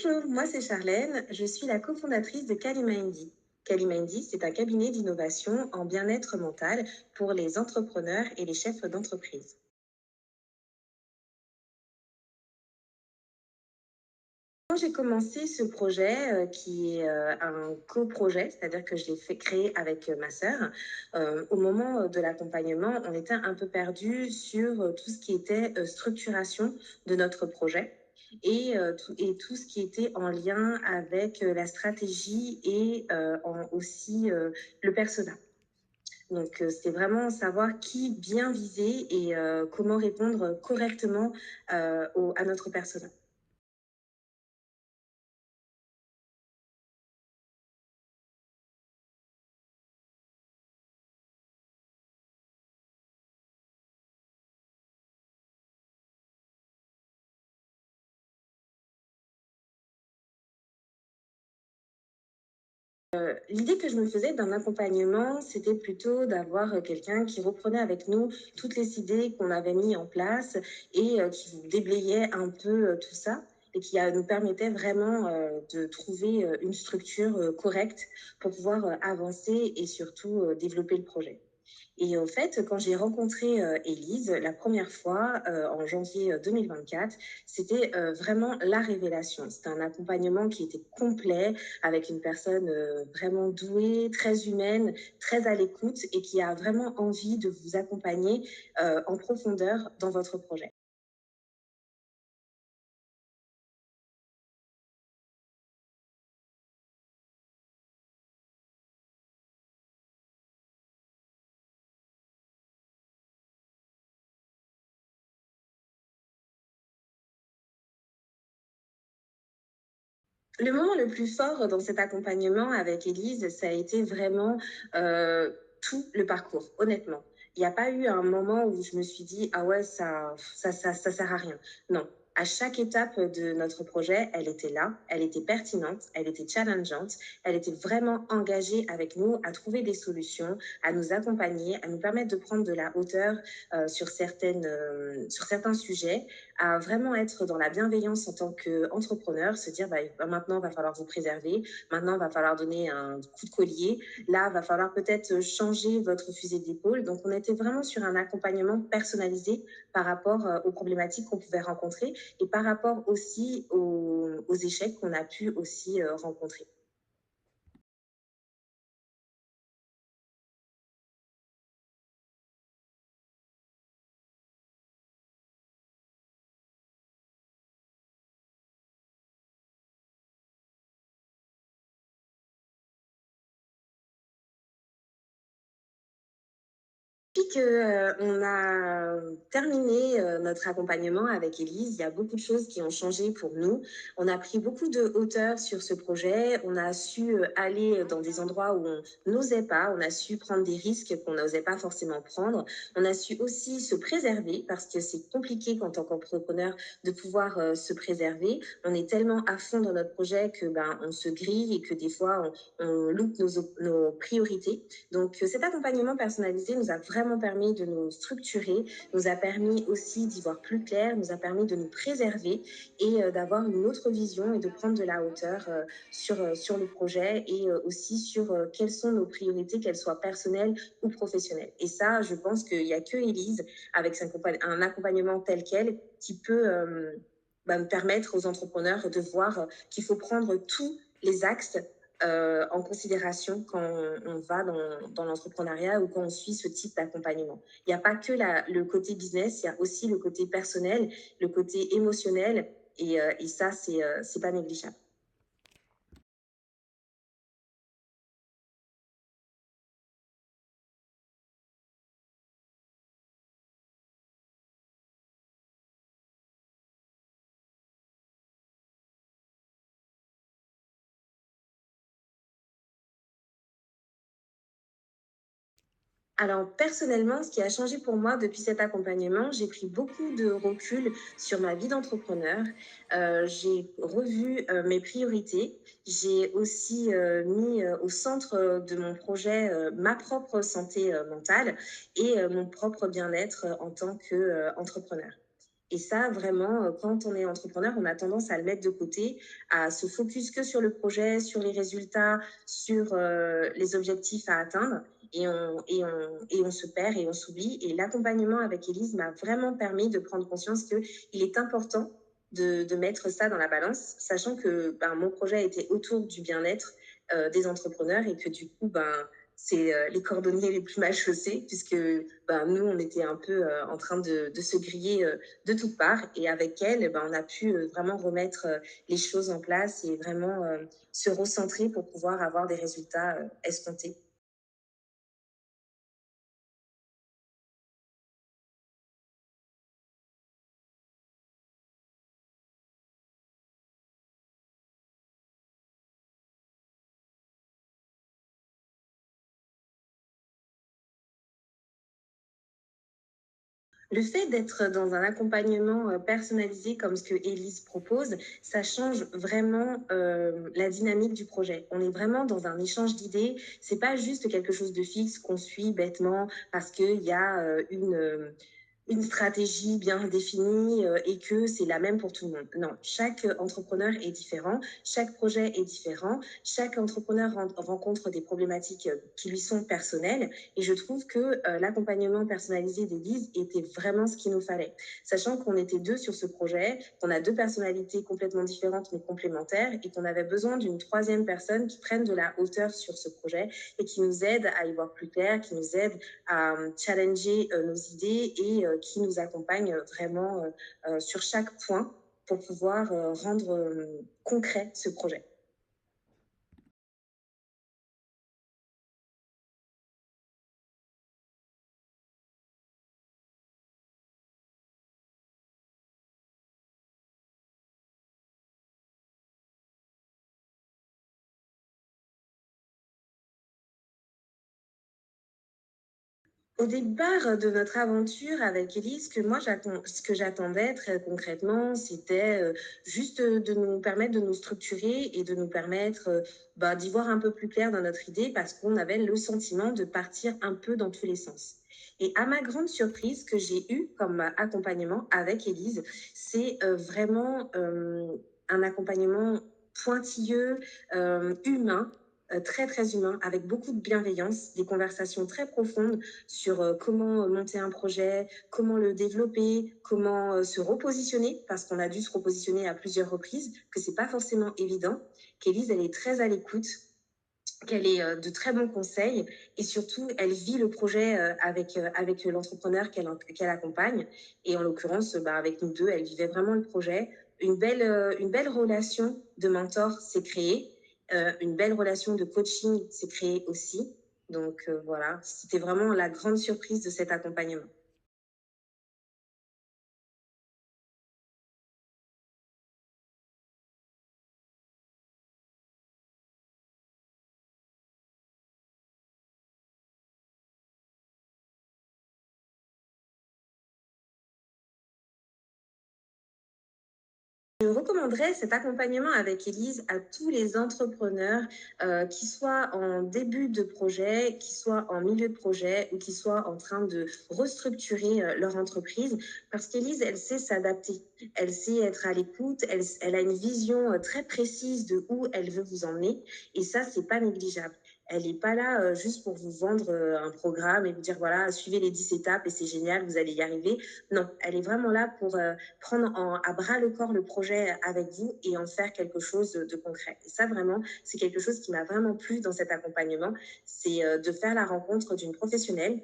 Bonjour, moi c'est Charlène, je suis la cofondatrice de Kalimindy. Kalimindy, c'est un cabinet d'innovation en bien-être mental pour les entrepreneurs et les chefs d'entreprise. Quand j'ai commencé ce projet, qui est un coprojet, c'est-à-dire que je l'ai fait créer avec ma sœur, au moment de l'accompagnement, on était un peu perdu sur tout ce qui était structuration de notre projet et tout ce qui était en lien avec la stratégie et aussi le persona. Donc, c'est vraiment savoir qui bien viser et comment répondre correctement à notre persona. L'idée que je me faisais d'un accompagnement, c'était plutôt d'avoir quelqu'un qui reprenait avec nous toutes les idées qu'on avait mis en place et qui déblayait un peu tout ça et qui nous permettait vraiment de trouver une structure correcte pour pouvoir avancer et surtout développer le projet. Et en fait, quand j'ai rencontré Élise la première fois en janvier 2024, c'était vraiment la révélation. C'était un accompagnement qui était complet avec une personne vraiment douée, très humaine, très à l'écoute et qui a vraiment envie de vous accompagner en profondeur dans votre projet. Le moment le plus fort dans cet accompagnement avec Élise, ça a été vraiment tout le parcours, honnêtement. Il n'y a pas eu un moment où je me suis dit, ah ouais, ça sert à rien. Non. À chaque étape de notre projet, elle était là, elle était pertinente, elle était challengeante, elle était vraiment engagée avec nous à trouver des solutions, à nous accompagner, à nous permettre de prendre de la hauteur sur certains sujets, à vraiment être dans la bienveillance en tant qu'entrepreneur, se dire maintenant, il va falloir vous préserver, maintenant, il va falloir donner un coup de collier, là, il va falloir peut-être changer votre fusée d'épaule. Donc, on était vraiment sur un accompagnement personnalisé par rapport aux problématiques qu'on pouvait rencontrer et par rapport aussi aux échecs qu'on a pu aussi rencontrer. Depuis qu'on a terminé notre accompagnement avec Élise, il y a beaucoup de choses qui ont changé pour nous. On a pris beaucoup de hauteur sur ce projet. On a su aller dans des endroits où on n'osait pas. On a su prendre des risques qu'on n'osait pas forcément prendre. On a su aussi se préserver parce que c'est compliqué en tant qu'entrepreneur de pouvoir se préserver. On est tellement à fond dans notre projet que on se grille et que des fois on loupe nos priorités. Donc, cet accompagnement personnalisé nous a vraiment permis de nous structurer, nous a permis aussi d'y voir plus clair, nous a permis de nous préserver et d'avoir une autre vision et de prendre de la hauteur sur le projet et aussi sur quelles sont nos priorités, qu'elles soient personnelles ou professionnelles. Et ça, je pense qu'il n'y a que Élise, avec un accompagnement tel quel, qui peut permettre aux entrepreneurs de voir qu'il faut prendre tous les axes en considération quand on va dans l'entrepreneuriat ou quand on suit ce type d'accompagnement. Il n'y a pas que le côté business, il y a aussi le côté personnel, le côté émotionnel, et ça, c'est pas négligeable. Alors, personnellement, ce qui a changé pour moi depuis cet accompagnement, j'ai pris beaucoup de recul sur ma vie d'entrepreneur. J'ai revu mes priorités. J'ai aussi mis au centre de mon projet ma propre santé mentale et mon propre bien-être en tant qu'entrepreneur. Et ça, vraiment, quand on est entrepreneur, on a tendance à le mettre de côté, à se focus que sur le projet, sur les résultats, sur les objectifs à atteindre. Et on se perd et on s'oublie. Et l'accompagnement avec Élise m'a vraiment permis de prendre conscience qu'il est important de mettre ça dans la balance, sachant que mon projet était autour du bien-être des entrepreneurs et que du coup, c'est les cordonniers les plus mal chaussés, puisque nous, on était un peu en train de se griller de toutes parts. Et avec elle, on a pu vraiment remettre les choses en place et vraiment se recentrer pour pouvoir avoir des résultats escomptés. Le fait d'être dans un accompagnement personnalisé comme ce que Élise propose, ça change vraiment la dynamique du projet. On est vraiment dans un échange d'idées. C'est pas juste quelque chose de fixe qu'on suit bêtement parce qu'il y a une stratégie bien définie et que c'est la même pour tout le monde. Non, chaque entrepreneur est différent, chaque projet est différent, chaque entrepreneur rencontre des problématiques qui lui sont personnelles et je trouve que l'accompagnement personnalisé d'Élise était vraiment ce qu'il nous fallait. Sachant qu'on était deux sur ce projet, qu'on a deux personnalités complètement différentes mais complémentaires et qu'on avait besoin d'une troisième personne qui prenne de la hauteur sur ce projet et qui nous aide à y voir plus clair, qui nous aide à challenger nos idées et qui nous accompagne vraiment sur chaque point pour pouvoir rendre concret ce projet. Au départ de notre aventure avec Ellie, ce que j'attendais très concrètement, c'était juste de nous permettre de nous structurer et de nous permettre d'y voir un peu plus clair dans notre idée parce qu'on avait le sentiment de partir un peu dans tous les sens. Et à ma grande surprise, que j'ai eu comme accompagnement avec Élise, c'est vraiment un accompagnement pointilleux, humain, très très humain, avec beaucoup de bienveillance, des conversations très profondes sur comment monter un projet, comment le développer, comment se repositionner, parce qu'on a dû se repositionner à plusieurs reprises, que c'est pas forcément évident, qu'Élise, elle est très à l'écoute, qu'elle est de très bons conseils et surtout, elle vit le projet avec l'entrepreneur qu'elle accompagne. Et en l'occurrence, avec nous deux, elle vivait vraiment le projet. Une belle relation de mentor s'est créée. Une belle relation de coaching s'est créée aussi. Donc voilà, c'était vraiment la grande surprise de cet accompagnement. Je recommanderais cet accompagnement avec Élise à tous les entrepreneurs, qui soient en début de projet, qui soient en milieu de projet ou qui soient en train de restructurer leur entreprise, parce qu'Élise, elle sait s'adapter, elle sait être à l'écoute, elle a une vision très précise de où elle veut vous emmener, et ça, c'est pas négligeable. Elle n'est pas là juste pour vous vendre un programme et vous dire, voilà, suivez les 10 étapes et c'est génial, vous allez y arriver. Non, elle est vraiment là pour prendre à bras le corps le projet avec vous et en faire quelque chose de concret. Et ça, vraiment, c'est quelque chose qui m'a vraiment plu dans cet accompagnement, c'est de faire la rencontre d'une professionnelle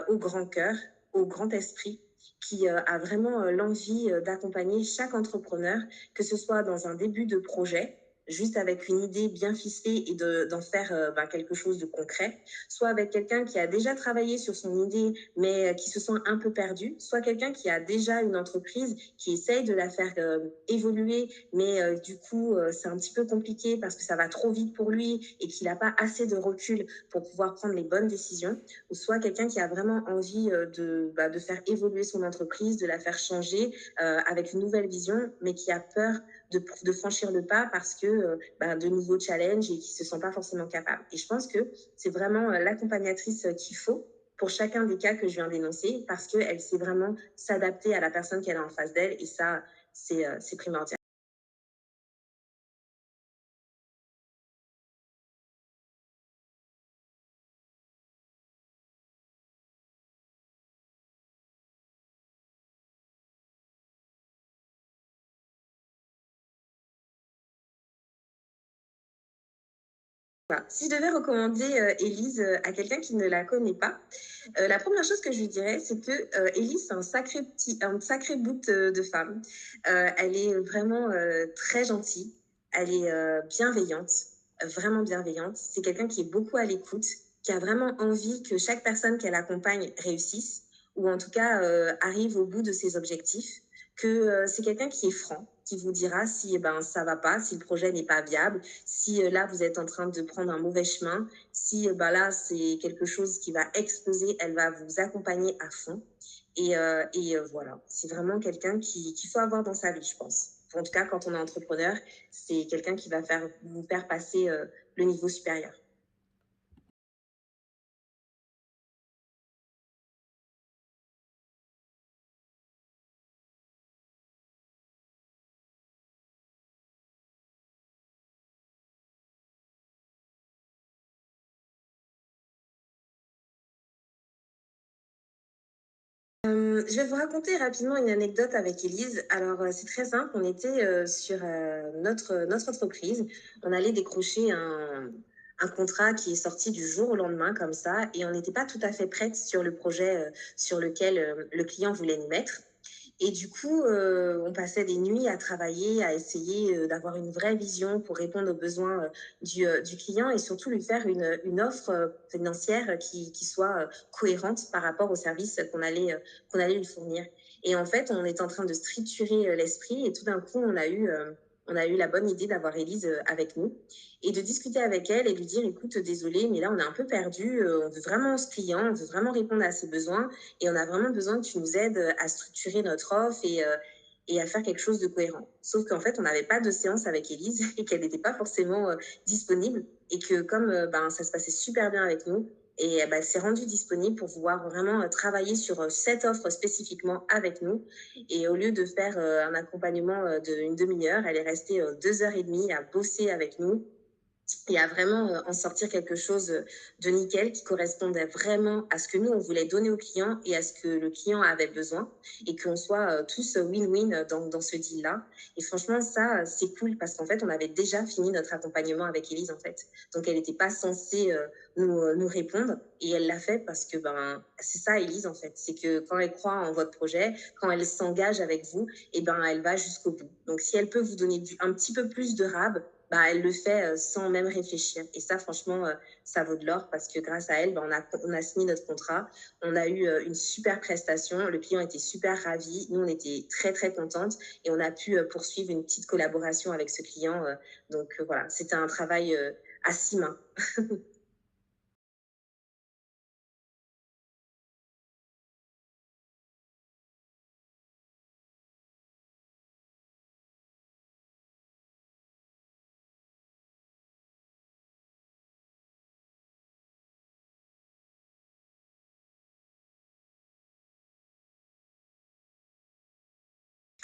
au grand cœur, au grand esprit, qui a vraiment l'envie d'accompagner chaque entrepreneur, que ce soit dans un début de projet, juste avec une idée bien ficelée et d'en faire quelque chose de concret, soit avec quelqu'un qui a déjà travaillé sur son idée mais qui se sent un peu perdu, soit quelqu'un qui a déjà une entreprise qui essaye de la faire évoluer, mais du coup c'est un petit peu compliqué parce que ça va trop vite pour lui et qu'il n'a pas assez de recul pour pouvoir prendre les bonnes décisions, ou soit quelqu'un qui a vraiment envie de faire évoluer son entreprise, de la faire changer avec une nouvelle vision, mais qui a peur de franchir le pas parce que de nouveaux challenges et qui ne se sent pas forcément capable. Et je pense que c'est vraiment l'accompagnatrice qu'il faut pour chacun des cas que je viens d'énoncer parce qu'elle sait vraiment s'adapter à la personne qu'elle a en face d'elle et ça, c'est primordial. Voilà. Si je devais recommander Élise à quelqu'un qui ne la connaît pas, la première chose que je lui dirais, c'est que Élise, c'est un sacré bout de femme. Elle est vraiment très gentille, elle est bienveillante, vraiment bienveillante. C'est quelqu'un qui est beaucoup à l'écoute, qui a vraiment envie que chaque personne qu'elle accompagne réussisse, ou en tout cas arrive au bout de ses objectifs. Que c'est quelqu'un qui est franc, qui vous dira si ça va pas, si le projet n'est pas viable, si là vous êtes en train de prendre un mauvais chemin, si là c'est quelque chose qui va exploser, elle va vous accompagner à fond. Voilà, c'est vraiment quelqu'un qu'il faut avoir dans sa vie, je pense. En tout cas, quand on est entrepreneur, c'est quelqu'un qui va vous faire passer le niveau supérieur. Je vais vous raconter rapidement une anecdote avec Élise. Alors, c'est très simple. On était sur notre entreprise. On allait décrocher un contrat qui est sorti du jour au lendemain, comme ça, et on n'était pas tout à fait prête sur le projet sur lequel le client voulait nous mettre. Et du coup, on passait des nuits à travailler, à essayer d'avoir une vraie vision pour répondre aux besoins du client et surtout lui faire une offre financière qui soit cohérente par rapport au service qu'on allait lui fournir. Et en fait, on était en train de structurer l'esprit et tout d'un coup, on a eu la bonne idée d'avoir Élise avec nous et de discuter avec elle et lui dire, écoute, désolé, mais là, on est un peu perdu, on veut vraiment ce client, on veut vraiment répondre à ses besoins et on a vraiment besoin que tu nous aides à structurer notre offre et à faire quelque chose de cohérent. Sauf qu'en fait, on n'avait pas de séance avec Élise et qu'elle n'était pas forcément disponible et que comme ça se passait super bien avec nous, et elle s'est rendue disponible pour pouvoir vraiment travailler sur cette offre spécifiquement avec nous. Et au lieu de faire un accompagnement d'une demi-heure, elle est restée 2 heures et demie à bosser avec nous et à vraiment en sortir quelque chose de nickel qui correspondait vraiment à ce que nous, on voulait donner au client et à ce que le client avait besoin et qu'on soit tous win-win dans ce deal-là. Et franchement, ça, c'est cool parce qu'en fait, on avait déjà fini notre accompagnement avec Élise, en fait. Donc, elle n'était pas censée nous répondre et elle l'a fait parce que c'est ça, Élise, en fait. C'est que quand elle croit en votre projet, quand elle s'engage avec vous, et elle va jusqu'au bout. Donc, si elle peut vous donner un petit peu plus de rab, elle le fait sans même réfléchir. Et ça, franchement, ça vaut de l'or parce que grâce à elle, on a signé notre contrat. On a eu une super prestation. Le client était super ravi. Nous, on était très, très contentes. Et on a pu poursuivre une petite collaboration avec ce client. Donc, voilà, c'était un travail à 6 mains.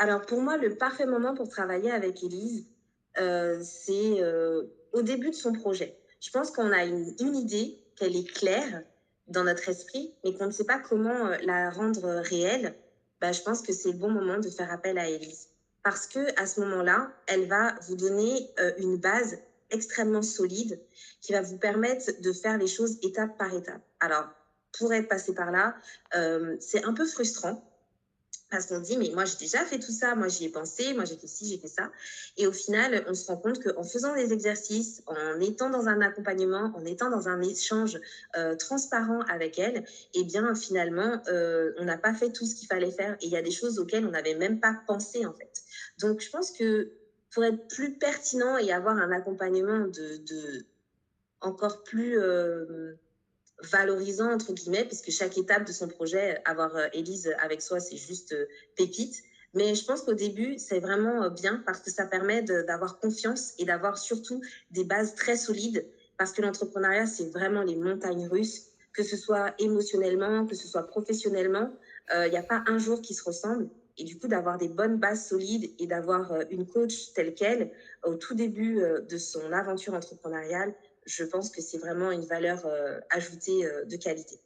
Alors, pour moi, le parfait moment pour travailler avec Élise, c'est au début de son projet. Je pense qu'on a une idée, qu'elle est claire dans notre esprit, mais qu'on ne sait pas comment la rendre réelle. Je pense que c'est le bon moment de faire appel à Élise. Parce que à ce moment-là, elle va vous donner une base extrêmement solide qui va vous permettre de faire les choses étape par étape. Alors, pour être passé par là, c'est un peu frustrant parce qu'on dit, mais moi j'ai déjà fait tout ça, moi j'y ai pensé, moi j'ai fait ci, j'ai fait ça. Et au final, on se rend compte qu'en faisant des exercices, en étant dans un accompagnement, en étant dans un échange transparent avec elle, eh bien finalement, on n'a pas fait tout ce qu'il fallait faire. Et il y a des choses auxquelles on n'avait même pas pensé en fait. Donc je pense que pour être plus pertinent et avoir un accompagnement encore plus valorisant, entre guillemets, puisque chaque étape de son projet, avoir Élise avec soi, c'est juste pépite. Mais je pense qu'au début, c'est vraiment bien parce que ça permet d'avoir confiance et d'avoir surtout des bases très solides parce que l'entrepreneuriat, c'est vraiment les montagnes russes. que ce soit émotionnellement, que ce soit professionnellement. Il n'y a pas un jour qui se ressemble. Et du coup, d'avoir des bonnes bases solides et d'avoir une coach telle qu'elle au tout début de son aventure entrepreneuriale, je pense que c'est vraiment une valeur ajoutée de qualité.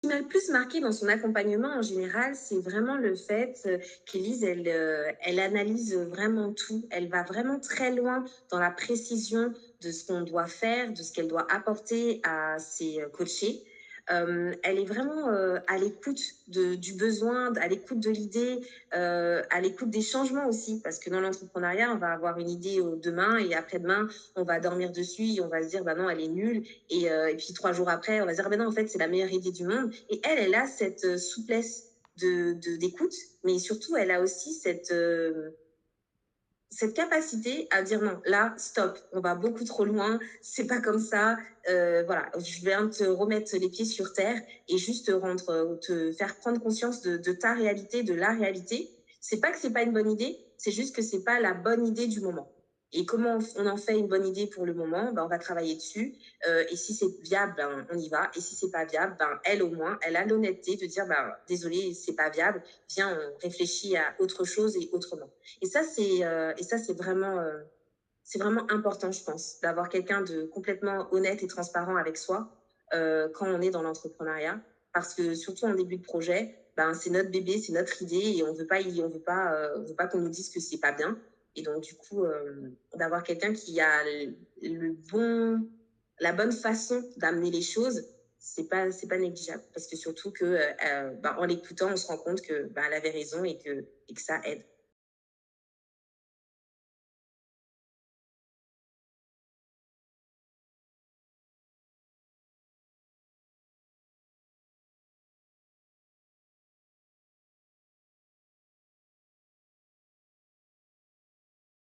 Ce qui m'a le plus marqué dans son accompagnement en général, c'est vraiment le fait qu'Élise, elle analyse vraiment tout. Elle va vraiment très loin dans la précision de ce qu'on doit faire, de ce qu'elle doit apporter à ses coachés. Elle est vraiment à l'écoute du besoin, à l'écoute de l'idée, à l'écoute des changements aussi, parce que dans l'entrepreneuriat, on va avoir une idée demain et après-demain, on va dormir dessus et on va se dire, bah non, elle est nulle. Et puis 3 jours après, on va se dire, ah ben non, en fait, c'est la meilleure idée du monde. Et elle a cette souplesse d'écoute, mais surtout, elle a aussi cette capacité à dire non, là, stop, on va beaucoup trop loin, c'est pas comme ça. Voilà, je viens te remettre les pieds sur terre et juste te faire prendre conscience de ta réalité, de la réalité. C'est pas que c'est pas une bonne idée, c'est juste que c'est pas la bonne idée du moment. Et comment on en fait une bonne idée pour le moment, ben, on va travailler dessus. Et si c'est viable, ben, on y va. Et si c'est pas viable, ben, elle au moins, elle a l'honnêteté de dire ben, désolé, c'est pas viable. Viens, on réfléchit à autre chose et autrement. Et ça, c'est vraiment important, je pense, d'avoir quelqu'un de complètement honnête et transparent avec soi quand on est dans l'entrepreneuriat. Parce que surtout en début de projet, ben, c'est notre bébé, c'est notre idée et on veut pas qu'on nous dise que c'est pas bien. Et donc, du coup, d'avoir quelqu'un qui a le bon, la bonne façon d'amener les choses, c'est pas négligeable. Parce que surtout que, ben, en l'écoutant, on se rend compte que, ben, elle avait raison et que ça aide.